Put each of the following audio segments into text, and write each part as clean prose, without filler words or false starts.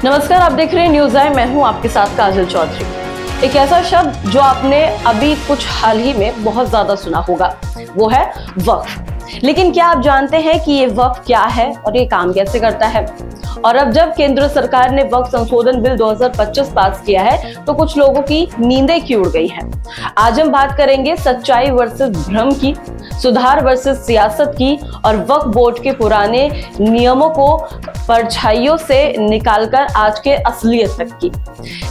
नमस्कार, आप देख रहे हैं न्यूज़ आई। मैं हूं आपके साथ काजल चौधरी। एक ऐसा शब्द जो आपने अभी कुछ हाल ही में बहुत ज्यादा सुना होगा, वो है वक्फ। लेकिन क्या आप जानते हैं कि ये वक्फ क्या है और ये काम कैसे करता है? और अब जब केंद्र सरकार ने वक्फ संशोधन बिल 2025 पास किया है तो कुछ लोगों की नींदें क्यों उड़ गई हैं। आज हम बात करेंगे सच्चाई वर्सेस भ्रम की, सुधार वर्सेस सियासत की और वक्फ बोर्ड के पुराने नियमों को परछाइयों से निकालकर आज के असलियत तक की।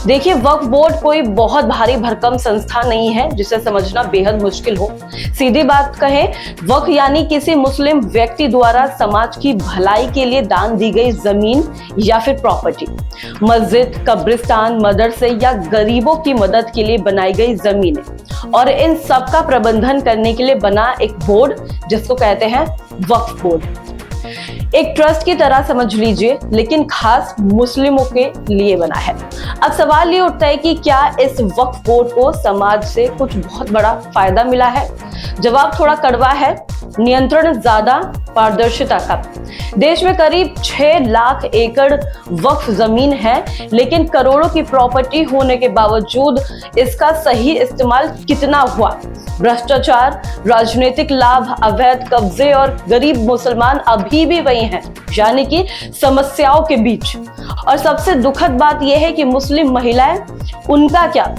देखिए, वक्फ बोर्ड कोई बहुत भारी भरकम संस्था नहीं है जिसे समझना बेहद मुश्किल हो। सीधी बात कहें, वक्फ यानी किसी मुस्लिम व्यक्ति द्वारा समाज की भलाई के लिए दान दी गई जमीन या फिर प्रॉपर्टी, मस्जिद, कब्रिस्तान, मदरसे या गरीबों की मदद के लिए बनाई गई जमीनें और इन सब का प्रबंधन करने के लिए बना एक बोर्ड जिसको कहते हैं वक्फ बोर्ड। एक ट्रस्ट की तरह समझ लीजिए, लेकिन खास मुस्लिमों के लिए बना है। अब सवाल ये उठता है कि क्या इस वक्फ बोर्ड को समाज से कुछ बहुत बड़ा फायदा मिला है? जवाब थोड़ा कड़वा है। नियंत्रण ज्यादा, पारदर्शिता कम। देश में करीब 6 लाख एकड़ वक्फ जमीन है, लेकिन करोड़ों की प्रॉपर्टी होने के बावजूद इसका सही इस्तेमाल कितना हुआ? भ्रष्टाचार, राजनीतिक लाभ, अवैध कब्जे और गरीब मुसलमान अभी भी वही हैं, यानी कि समस्याओं के बीच। और सबसे दुखद बात यह है कि मुस्लिम महिलाएं, उनका क्या?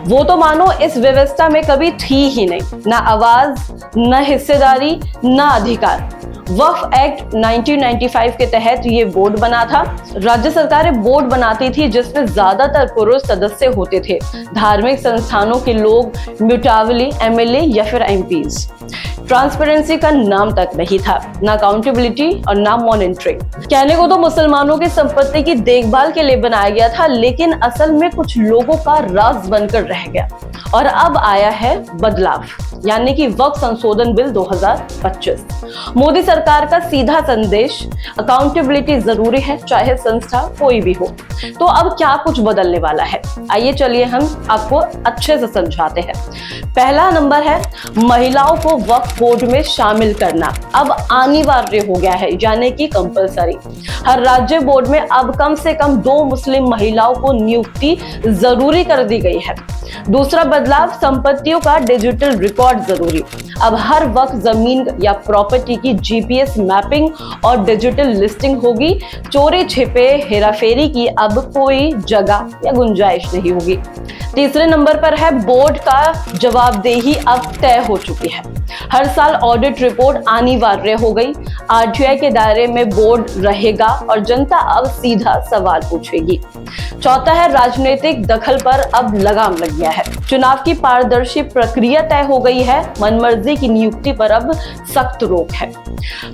वो तो मानो इस व्यवस्था में कभी थी ही नहीं, ना आवाज, न हिस्सेदारी, न अधिकार। वक्फ एक्ट 1995 के तहत ये बोर्ड बना था। राज्य सरकारें बोर्ड बनाती थी जिसमें ज्यादातर पुरुष सदस्य होते थे। धार्मिक संस्थानों के लोग म्यूटावली एमएलए या फिर एमपीज। ट्रांसपेरेंसी का नाम तक नहीं था, ना अकाउंटेबिलिटी और ना मॉनिटरिंग। कहने को तो मुसलमानों की संपत्ति की देखभाल के लिए बनाया गया था, लेकिन असल में कुछ लोगों का राज बनकर रह गया। और अब आया है बदलाव, यानी कि वक्फ संशोधन बिल 2025। मोदी सरकार का सीधा संदेश, अकाउंटेबिलिटी जरूरी है, चाहे संस्था कोई भी हो। तो अब क्या कुछ बदलने वाला है, आइए चलिए हम आपको अच्छे से समझाते हैं। पहला नंबर है महिलाओं को वक्फ बोर्ड में शामिल करना अब अनिवार्य हो गया है, यानी कि कंपलसरी। हर राज्य बोर्ड में अब कम से कम 2 मुस्लिम महिलाओं को नियुक्ति जरूरी कर दी गई है। दूसरा बदलाव, संपत्तियों का डिजिटल रिकॉर्ड जरूरी। अब हर वक्फ जमीन या प्रॉपर्टी की जीपीएस मैपिंग और डिजिटल लिस्टिंग होगी। चोरी छिपे हेराफेरी की अब कोई जगह या गुंजाइश नहीं होगी। तीसरे नंबर पर है बोर्ड का जवाबदेही अब तय हो चुकी है। हर साल ऑडिट रिपोर्ट अनिवार्य हो गई। आरटीआई के दायरे में बोर्ड रहेगा और जनता अब सीधा सवाल पूछेगी। चौथा है राजनीतिक दखल पर अब लगाम लग गया है। चुनाव की पारदर्शी प्रक्रिया तय हो गई है। मनमर्जी की नियुक्ति पर अब सख्त रोक है।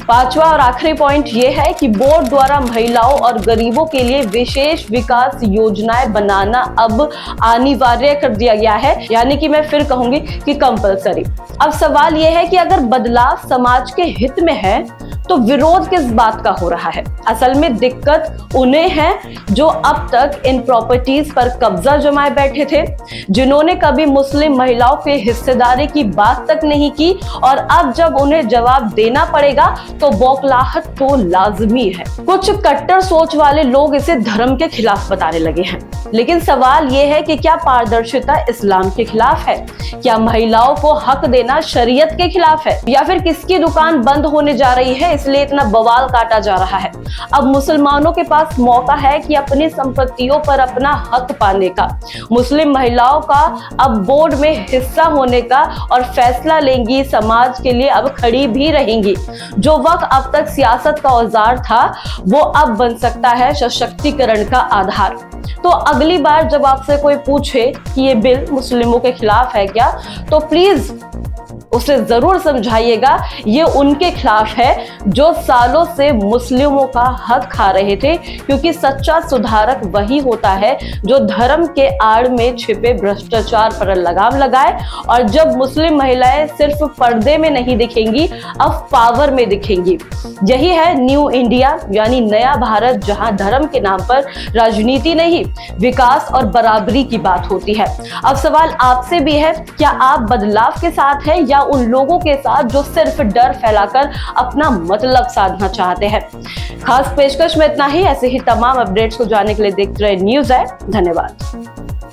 पांचवा और आखिरी पॉइंट ये है कि बोर्ड द्वारा महिलाओं और गरीबों के लिए विशेष विकास योजनाएं बनाना अब अनिवार्य कर दिया गया है, यानी कि मैं फिर कहूंगी कि कंपलसरी। अब सवाल यह है कि अगर बदलाव समाज के हित में है तो विरोध किस बात का हो रहा है? असल में दिक्कत उन्हें है जो अब तक इन प्रॉपर्टीज पर कब्जा जमाए बैठे थे, जिन्होंने कभी मुस्लिम महिलाओं के हिस्सेदारी की बात तक नहीं की, और अब जब उन्हें जवाब देना पड़ेगा तो बौखलाहट तो लाजमी है। कुछ कट्टर सोच वाले लोग इसे धर्म के खिलाफ बताने लगे हैं, लेकिन सवाल यह है कि क्या पारदर्शिता इस्लाम के खिलाफ है? क्या महिलाओं को हक देना शरीयत के खिलाफ है? या फिर किसकी दुकान बंद होने जा रही है इसलिए इतना बवाल काटा जा रहा है? अब मुसलमानों के पास मौका है कि अपनी संपत्तियों पर अपना हक पाने का। मुस्लिम महिलाओं का अब बोर्ड में हिस्सा होने का और फैसला लेंगी, समाज के लिए अब खड़ी भी रहेंगी। जो वक्त अब तक सियासत का औजार था, वो अब बन सकता है सशक्तिकरण का आधार। तो अगली बार जब आपसे कोई पूछे कि ये बिल मुस्लिमों के खिलाफ है क्या, तो प्लीज उसे जरूर समझाइएगा ये उनके खिलाफ है जो सालों से मुस्लिमों का हक खा रहे थे, क्योंकि सच्चा सुधारक वही होता है जो धर्म के आड़ में छिपे भ्रष्टाचार पर लगाम लगाए। और जब मुस्लिम महिलाएं सिर्फ पर्दे में नहीं दिखेंगी, अब पावर में दिखेंगी। यही है न्यू इंडिया, यानी नया भारत, जहां धर्म के नाम पर राजनीति नहीं, विकास और बराबरी की बात होती है। अब सवाल आपसे भी है, क्या आप बदलाव के साथ हैं या या उन लोगों के साथ जो सिर्फ डर फैलाकर अपना मतलब साधना चाहते हैं। खास पेशकश में इतना ही। ऐसे ही तमाम अपडेट्स को जानने के लिए देखते रहे न्यूज़ है। धन्यवाद।